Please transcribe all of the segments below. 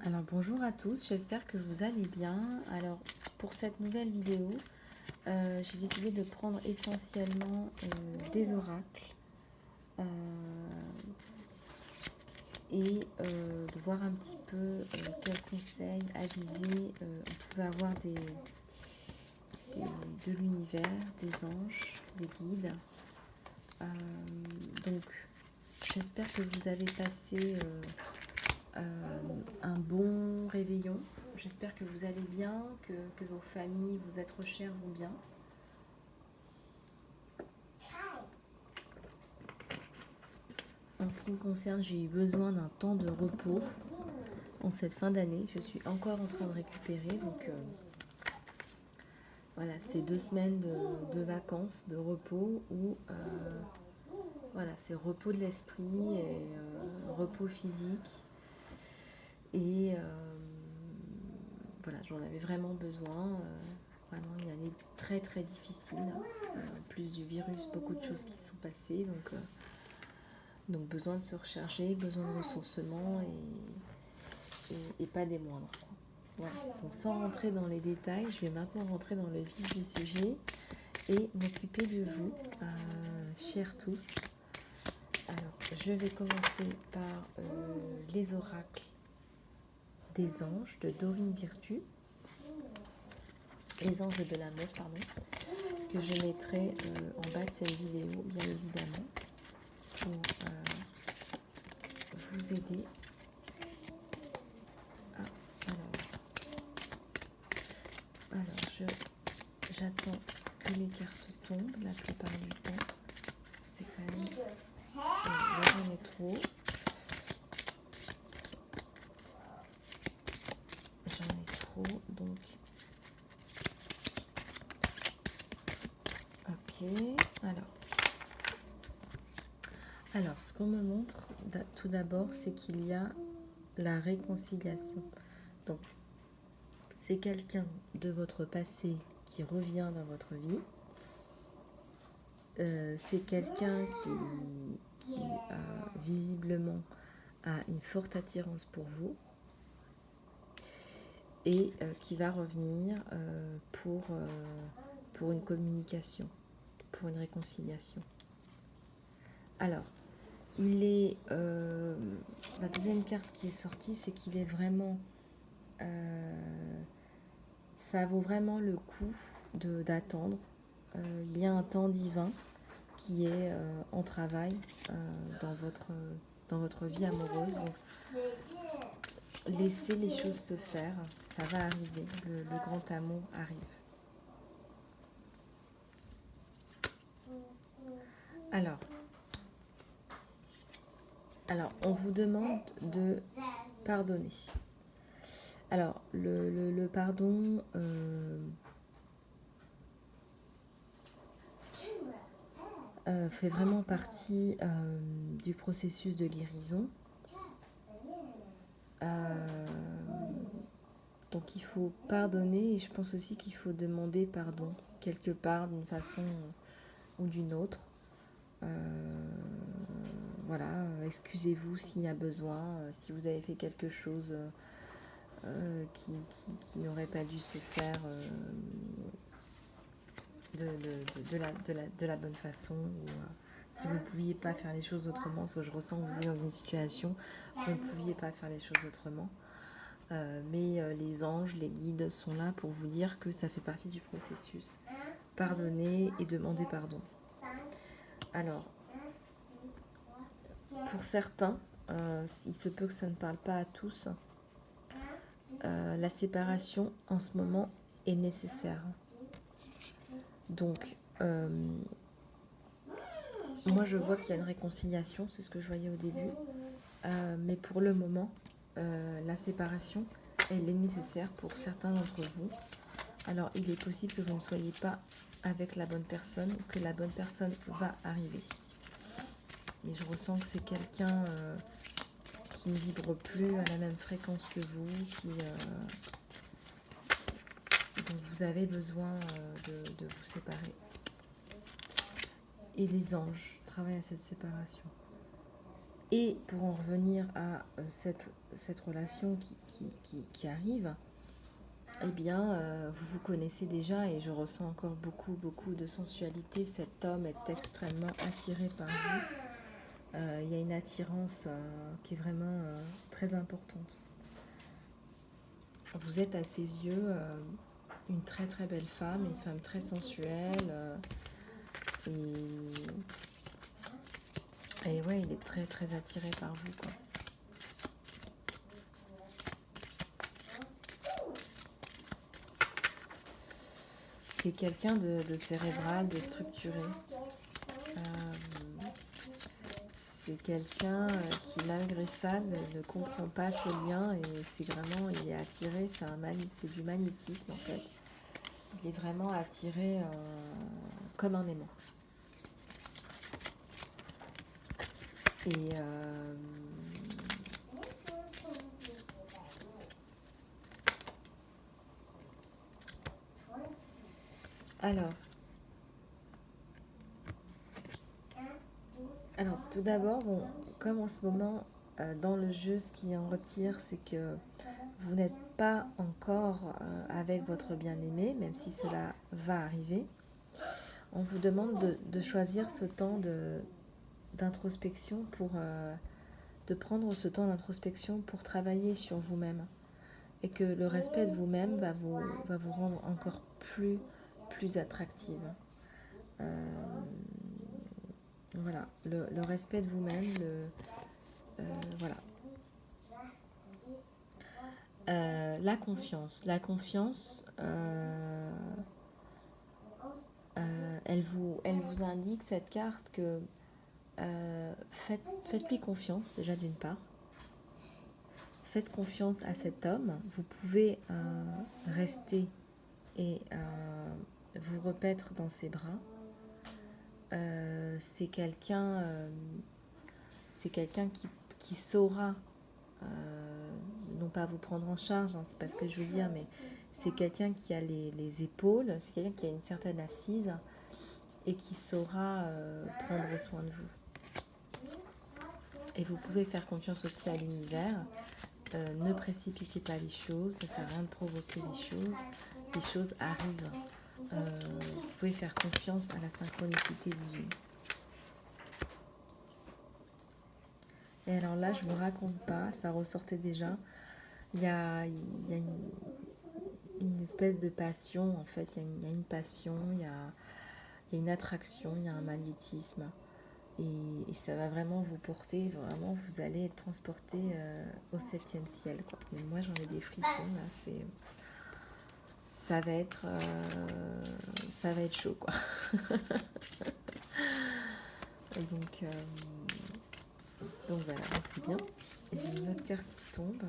Alors bonjour à tous, j'espère que vous allez bien. Alors pour cette nouvelle vidéo, j'ai décidé de prendre essentiellement des oracles euh, et de voir un petit peu quels conseils avisés on pouvait avoir de l'univers, des anges, des guides. Euh, donc j'espère que vous avez passé un bon réveillon. J'espère que vous allez bien, que vos familles, vos êtres chers vont bien. En ce qui me concerne, j'ai eu besoin d'un temps de repos en cette fin d'année. Je suis encore en train de récupérer. Donc voilà, c'est 2 semaines de vacances, de repos où voilà, c'est repos de l'esprit et repos physique. Et voilà, j'en avais vraiment besoin. Vraiment une année très très difficile. En plus du virus, beaucoup de choses qui se sont passées. Donc besoin de se recharger, besoin de ressourcement et pas des moindres. Voilà. Donc sans rentrer dans les détails, je vais maintenant rentrer dans le vif du sujet et m'occuper de vous, chers tous. Alors, je vais commencer par les oracles des anges de Dorine Virtue, les anges de l'amour, pardon, que je mettrai en bas de cette vidéo, bien évidemment, pour vous aider. Alors j'attends que les cartes tombent la plupart du temps. C'est quand même... là j'en ai trop. J'en ai trop, donc... Ok, alors ce qu'on me montre tout d'abord, c'est qu'il y a la réconciliation. Donc, c'est quelqu'un de votre passé qui revient dans votre vie. C'est quelqu'un qui visiblement a une forte attirance pour vous et qui va revenir pour une communication, pour une réconciliation. Alors, la deuxième carte qui est sortie, c'est qu'il est vraiment... ça vaut vraiment le coup d'attendre. Il y a un temps divin qui est en travail dans votre vie amoureuse. Donc, laissez les choses se faire, ça va arriver, le grand amour arrive. Alors, on vous demande de pardonner. Alors, le pardon fait vraiment partie du processus de guérison. Donc, il faut pardonner et je pense aussi qu'il faut demander pardon quelque part d'une façon ou d'une autre. Voilà, excusez-vous s'il y a besoin, si vous avez fait quelque chose qui n'aurait pas dû se faire de la bonne façon, ou si vous ne pouviez pas faire les choses autrement, parce que je ressens que vous êtes dans une situation où vous ne pouviez pas faire les choses autrement. Mais les anges, les guides sont là pour vous dire que ça fait partie du processus. Pardonnez et demandez pardon. Alors, pour certains, il se peut que ça ne parle pas à tous, la séparation en ce moment est nécessaire. Donc, moi je vois qu'il y a une réconciliation, c'est ce que je voyais au début, mais pour le moment, la séparation, elle est nécessaire pour certains d'entre vous. Alors, il est possible que vous ne soyez pas avec la bonne personne, ou que la bonne personne va arriver. Mais je ressens que c'est quelqu'un qui ne vibre plus à la même fréquence que vous, donc vous avez besoin de vous séparer. Et les anges travaillent à cette séparation. Et pour en revenir à cette relation qui arrive, eh bien, vous vous connaissez déjà et je ressens encore beaucoup de sensualité. Cet homme est extrêmement attiré par vous. Il y a une attirance qui est vraiment très importante. Vous êtes à ses yeux une très belle femme, une femme très sensuelle. Et ouais, il est très attiré par vous, quoi. C'est quelqu'un de cérébral, de structuré. C'est quelqu'un qui, malgré ça, ne comprend pas ce lien et c'est vraiment, il est attiré, c'est du magnétisme en fait. Il est vraiment attiré comme un aimant. Et alors, tout d'abord, bon, comme en ce moment, dans le jeu, ce qui en retire, c'est que vous n'êtes pas encore avec votre bien-aimé, même si cela va arriver. On vous demande de choisir ce temps d'introspection de prendre ce temps d'introspection pour travailler sur vous-même. Et que le respect de vous-même va vous rendre encore plus attractive. Voilà, le respect de vous-même, voilà. La confiance. La confiance, elle vous indique cette carte que faites-lui confiance déjà d'une part. Faites confiance à cet homme. Vous pouvez rester et vous repaître dans ses bras. C'est quelqu'un qui saura non pas vous prendre en charge, hein, c'est pas ce que je veux dire, mais c'est quelqu'un qui a les épaules, c'est quelqu'un qui a une certaine assise et qui saura prendre soin de vous. Et vous pouvez faire confiance aussi à l'univers. Ne précipitez pas les choses, ça sert à rien de provoquer les choses arrivent. Vous pouvez faire confiance à la synchronicité divine. Et alors là, je ne vous raconte pas, ça ressortait déjà. Il y a une espèce de passion, en fait. Il y a une passion, il y a une attraction, il y a un magnétisme. Et ça va vraiment vous porter, vraiment, vous allez être transporté au 7e ciel, quoi. Mais moi, j'en ai des frissons, là, ça va être chaud, quoi. Donc voilà, c'est bien. J'ai une autre carte qui tombe.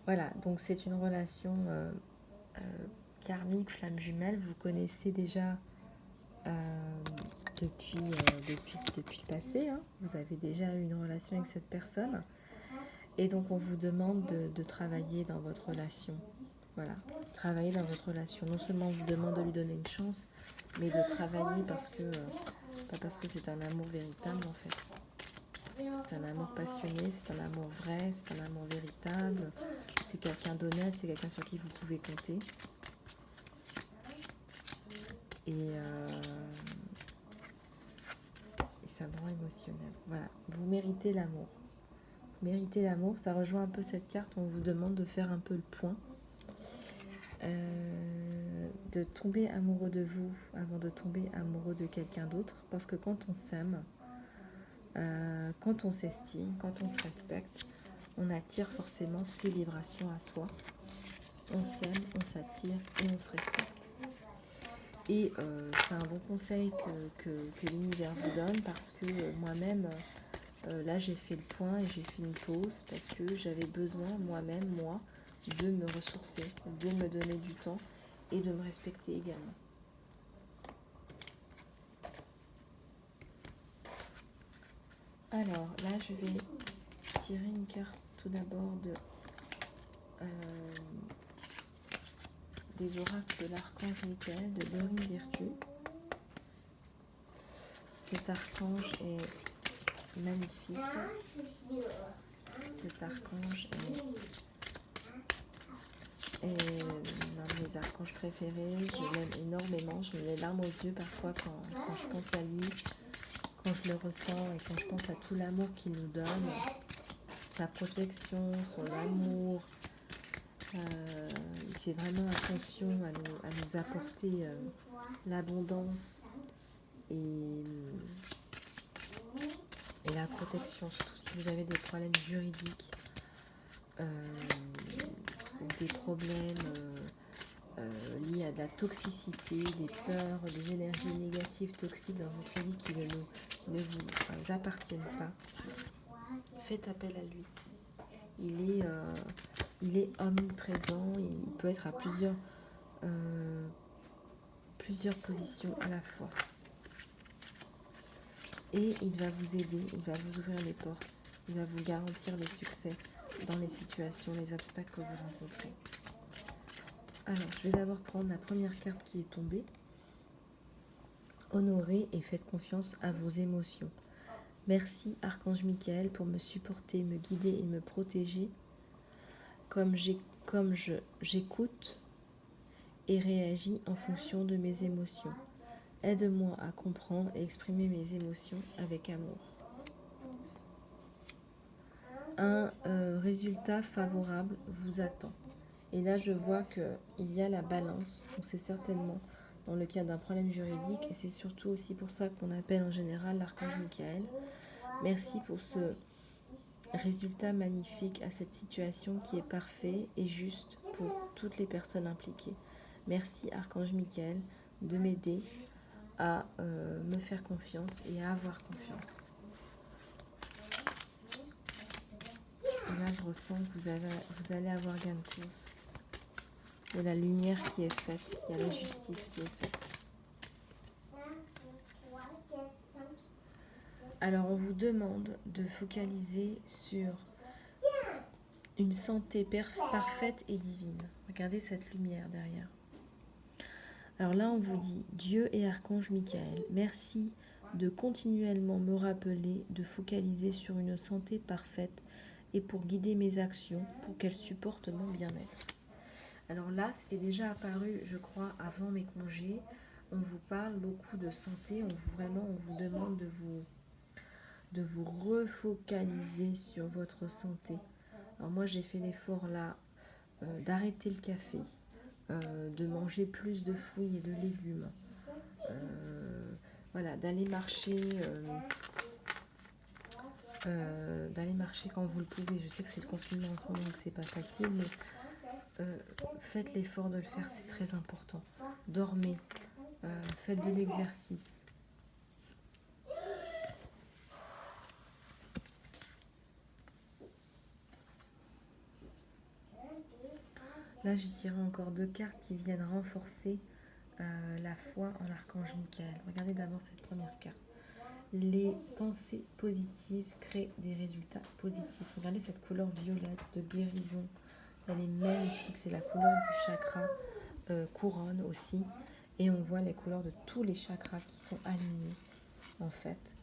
Voilà, donc c'est une relation karmique, flamme jumelle. Vous connaissez déjà depuis le passé. Hein. Vous avez déjà eu une relation avec cette personne. Et donc on vous demande de travailler dans votre relation. Voilà, travailler dans votre relation. Non seulement on vous demande de lui donner une chance, mais de travailler parce que c'est un amour véritable en fait. C'est un amour passionné, c'est un amour vrai, c'est un amour véritable. C'est quelqu'un d'honnête, c'est quelqu'un sur qui vous pouvez compter. Et ça me rend émotionnel. Voilà, vous méritez l'amour. Vous méritez l'amour, ça rejoint un peu cette carte, on vous demande de faire un peu le point. De tomber amoureux de vous avant de tomber amoureux de quelqu'un d'autre. Parce que quand on s'aime, quand on s'estime, quand on se respecte, on attire forcément ses vibrations à soi. On s'aime, on s'attire et on se respecte. Et c'est un bon conseil que l'univers vous donne parce que moi-même, là j'ai fait le point et j'ai fait une pause parce que j'avais besoin moi-même, de me ressourcer, de me donner du temps et de me respecter également. Alors là, je vais tirer une carte tout d'abord des oracles de l'archange Michael, de Dorine Virtue. cet archange est magnifique. Cet archange est l'un de mes archanges préférés. Je l'aime énormément. Je mets les larmes aux yeux parfois quand je pense à lui, quand je le ressens et quand je pense à tout l'amour qu'il nous donne, sa protection, son amour. Il fait vraiment attention à nous apporter l'abondance et la protection, surtout si vous avez des problèmes juridiques ou des problèmes liés à de la toxicité, des peurs, des énergies négatives toxiques dans votre vie qui ne vous appartiennent pas. Faites appel à lui. Il est omniprésent, il peut être à plusieurs positions à la fois. Et il va vous aider, il va vous ouvrir les portes, il va vous garantir le succès dans les situations, les obstacles que vous rencontrez. Alors, je vais d'abord prendre la première carte qui est tombée. Honorez et faites confiance à vos émotions. Merci, Archange Michael, pour me supporter, me guider et me protéger comme j'écoute et réagis en fonction de mes émotions. Aide-moi à comprendre et exprimer mes émotions avec amour. Un résultat favorable vous attend. Et là, je vois qu'il y a la balance. Donc, c'est certainement dans le cadre d'un problème juridique. Et c'est surtout aussi pour ça qu'on appelle en général l'archange Michael. Merci pour ce résultat magnifique à cette situation qui est parfait et juste pour toutes les personnes impliquées. Merci, archange Michael, de m'aider à me faire confiance et à avoir confiance. Et là, je ressens que vous allez avoir gain de cause. Il y a la lumière qui est faite, il y a la justice qui est faite. Alors, on vous demande de focaliser sur une santé parfaite et divine. Regardez cette lumière derrière. Alors là, on vous dit, Dieu et Archange Michael, merci de continuellement me rappeler de focaliser sur une santé parfaite et pour guider mes actions, pour qu'elles supportent mon bien-être. Alors là, c'était déjà apparu, je crois, avant mes congés. On vous parle beaucoup de santé, on vous demande de vous refocaliser sur votre santé. Alors moi, j'ai fait l'effort là d'arrêter le café, de manger plus de fruits et de légumes, voilà, d'aller marcher quand vous le pouvez. Je sais que c'est le confinement en ce moment, donc c'est pas facile, mais faites l'effort de le faire, c'est très important. Dormez, faites de l'exercice. Là, je dirais encore 2 cartes qui viennent renforcer la foi en l'archange Michael. Regardez d'abord cette première carte. Les pensées positives créent des résultats positifs. Regardez cette couleur violette de guérison. Elle est magnifique. C'est la couleur du chakra couronne aussi. Et on voit les couleurs de tous les chakras qui sont alignés en fait.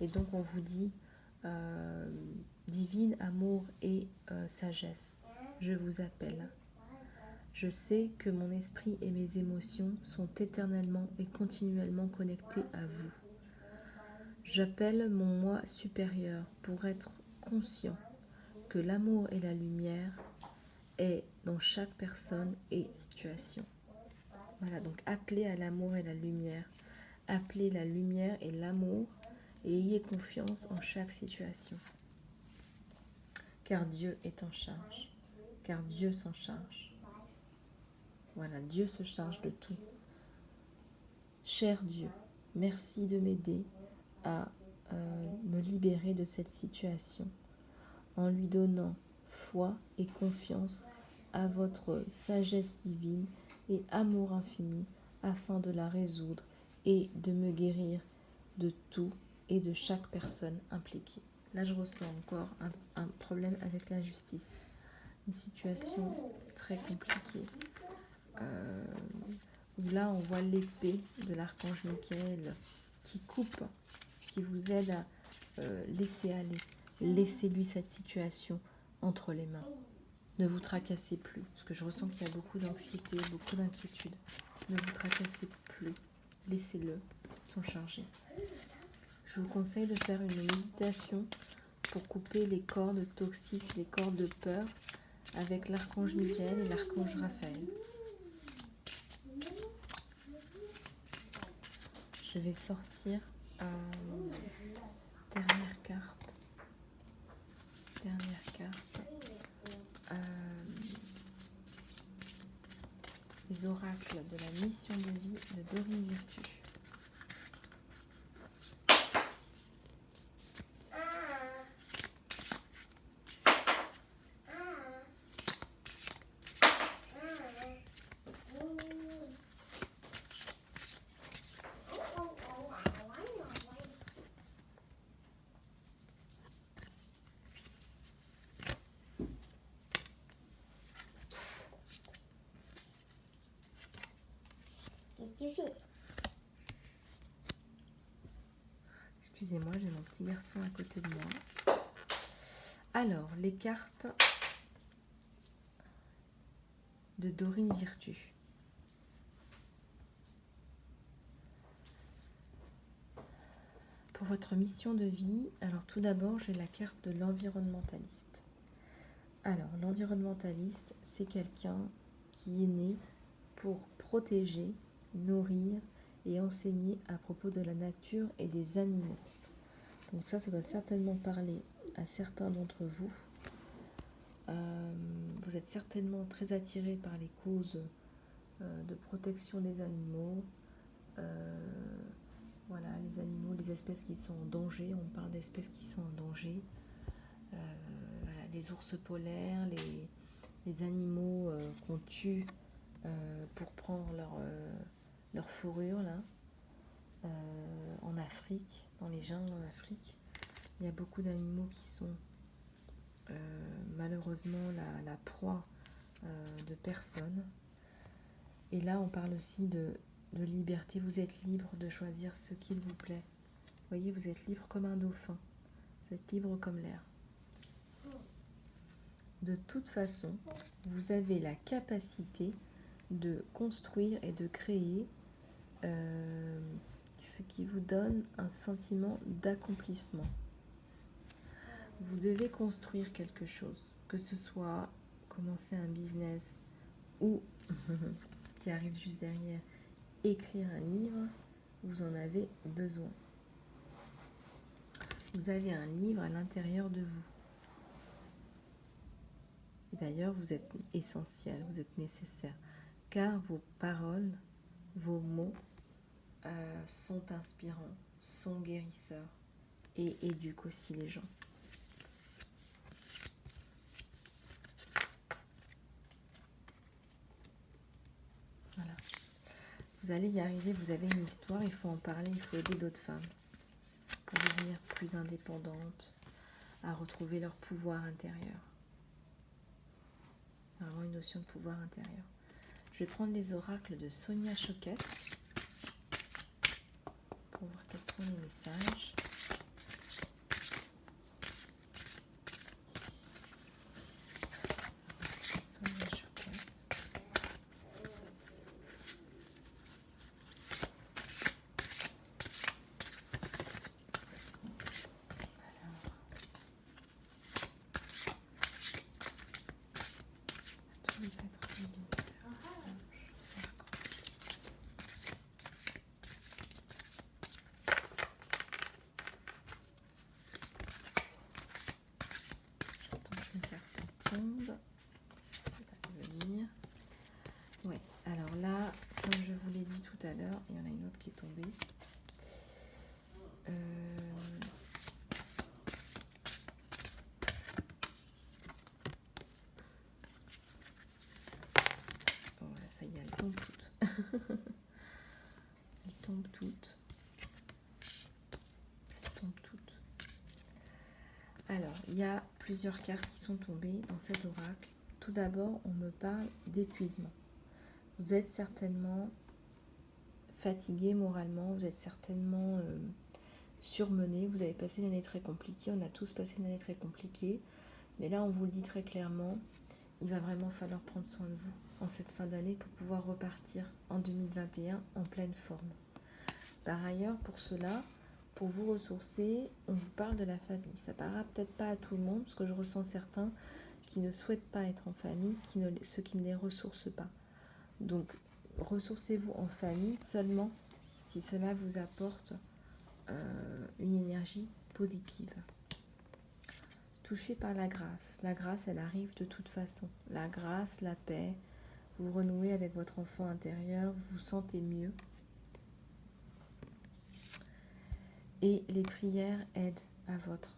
Et donc on vous dit divine amour et sagesse. Je vous appelle. Je sais que mon esprit et mes émotions sont éternellement et continuellement connectés à vous. J'appelle mon moi supérieur pour être conscient que l'amour et la lumière est dans chaque personne et situation. Voilà, donc appelez à l'amour et la lumière. Appelez la lumière et l'amour et ayez confiance en chaque situation. Car Dieu est en charge. Car Dieu s'en charge. Voilà, Dieu se charge de tout. Cher Dieu, merci de m'aider à me libérer de cette situation en lui donnant foi et confiance à votre sagesse divine et amour infini afin de la résoudre et de me guérir de tout et de chaque personne impliquée. Là, je ressens encore un problème avec la justice, une situation très compliquée. Où là on voit l'épée de l'archange Michael qui coupe qui vous aide à laisser aller. Laissez-lui cette situation entre les mains. Ne vous tracassez plus, parce que je ressens qu'il y a beaucoup d'anxiété, beaucoup d'inquiétude. Ne vous tracassez plus. Laissez-le s'en charger. Je vous conseille de faire une méditation pour couper les cordes toxiques, les cordes de peur avec l'archange Michael et l'archange Raphaël. Je vais sortir dernière carte. Les oracles de la mission de vie de Dorine Virtue. Excusez-moi, j'ai mon petit garçon à côté de moi. Alors, les cartes de Dorine Virtue. Pour votre mission de vie, alors tout d'abord, j'ai la carte de l'environnementaliste. Alors, l'environnementaliste, c'est quelqu'un qui est né pour protéger, nourrir et enseigner à propos de la nature et des animaux. Donc ça doit certainement parler à certains d'entre vous. Vous êtes certainement très attirés par les causes de protection des animaux. Voilà, les animaux, les espèces qui sont en danger. On parle d'espèces qui sont en danger. Voilà, les ours polaires, les animaux qu'on tue pour prendre leur fourrure là. En Afrique, dans les jungles en Afrique, il y a beaucoup d'animaux qui sont malheureusement la proie de personnes. Et là, on parle aussi de liberté. Vous êtes libre de choisir ce qu'il vous plaît. Vous voyez, vous êtes libre comme un dauphin. Vous êtes libre comme l'air. De toute façon, vous avez la capacité de construire et de créer ce qui vous donne un sentiment d'accomplissement. Vous devez construire quelque chose, que ce soit commencer un business ou, ce qui arrive juste derrière, écrire un livre, vous en avez besoin. Vous avez un livre à l'intérieur de vous. D'ailleurs, vous êtes essentiel, vous êtes nécessaire, car vos paroles, vos mots sont inspirants, sont guérisseurs et éduquent aussi les gens. Voilà. Vous allez y arriver, vous avez une histoire, il faut en parler, il faut aider d'autres femmes pour devenir plus indépendantes, à retrouver leur pouvoir intérieur. Avoir une notion de pouvoir intérieur. Je vais prendre les oracles de Sonia Choquette pour voir quels sont les messages. Sonia Choquette. Alors, tous les êtres de l'univers. Venir. Ouais, alors là, comme je vous l'ai dit tout à l'heure, il y en a une autre qui est tombée. Voilà, ça y est, elles tombent toutes. Elles tombent toutes. Alors, il y a plusieurs cartes qui sont tombées dans cet oracle. Tout d'abord, on me parle d'épuisement. Vous êtes certainement fatigué moralement, vous êtes certainement surmené. Vous avez passé une année très compliquée. On a tous passé une année très compliquée. Mais là, on vous le dit très clairement, il va vraiment falloir prendre soin de vous en cette fin d'année pour pouvoir repartir en 2021 en pleine forme. Par ailleurs, pour cela, pour vous ressourcer, on vous parle de la famille. Ça parlera peut-être pas à tout le monde, parce que je ressens certains qui ne souhaitent pas être en famille, ceux qui ne les ressourcent pas. Donc, ressourcez-vous en famille seulement si cela vous apporte une énergie positive. Touché par la grâce. La grâce, elle arrive de toute façon. La grâce, la paix, vous renouez avec votre enfant intérieur, vous vous sentez mieux. Et les prières aident à votre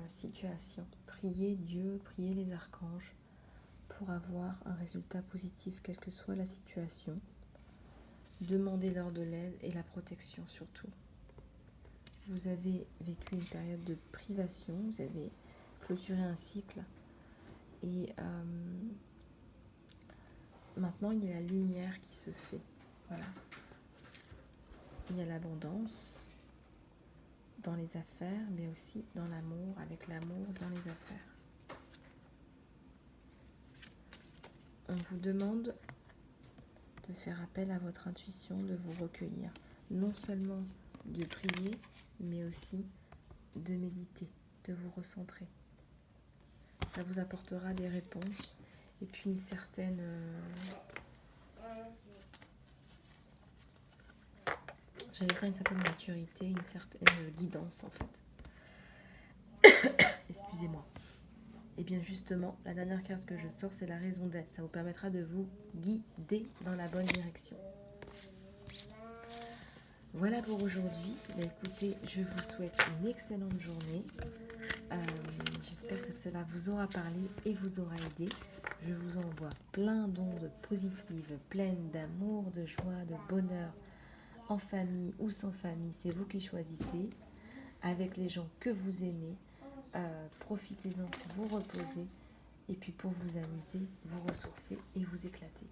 situation. Priez Dieu, priez les archanges pour avoir un résultat positif, quelle que soit la situation. Demandez-leur de l'aide et la protection surtout. Vous avez vécu une période de privation, vous avez clôturé un cycle et maintenant il y a la lumière qui se fait. Voilà. Il y a l'abondance dans les affaires, mais aussi dans l'amour, avec l'amour dans les affaires. On vous demande de faire appel à votre intuition, de vous recueillir. Non seulement de prier, mais aussi de méditer, de vous recentrer. Ça vous apportera des réponses et puis une certaine... j'allais dire une certaine maturité, une certaine guidance en fait. Excusez-moi. Et bien justement, la dernière carte que je sors, c'est la raison d'être. Ça vous permettra de vous guider dans la bonne direction. Voilà pour aujourd'hui. Écoutez, je vous souhaite une excellente journée. J'espère que cela vous aura parlé et vous aura aidé. Je vous envoie plein d'ondes positives, pleines d'amour, de joie, de bonheur, en famille ou sans famille. C'est vous qui choisissez, avec les gens que vous aimez. Profitez-en pour vous reposer et puis pour vous amuser, vous ressourcer et vous éclater.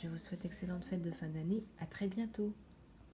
Je vous souhaite excellente fête de fin d'année. À très bientôt.